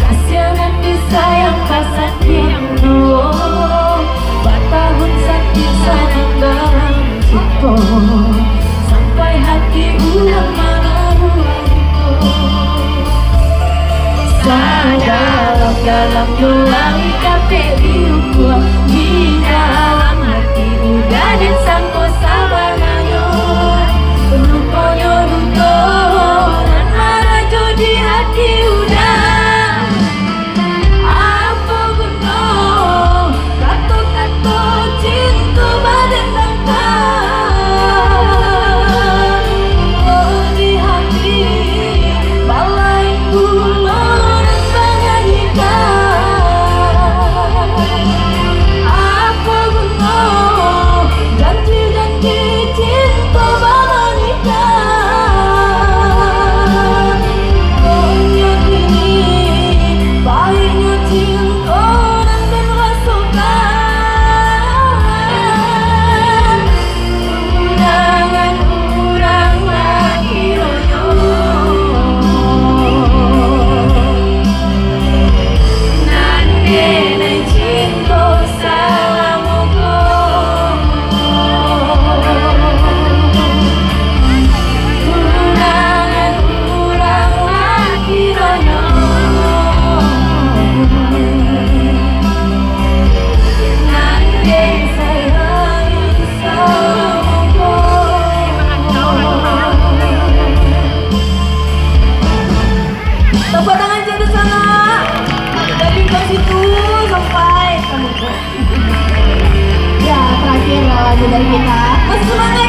kasihan disayang kasakit batahun sakit sayang dalam cipto sampai hati ulang mengaruh dalam doang kape biru di dalam hati udah dan sangko sabanganyo rupoyo ruto dan marajo di hati udah apa guna kato cinta badan tangkap oh di hati balai ulang tepuk tangan jadi sana dari situ sampai ya terakhir lagu dari kita. Masih semangat.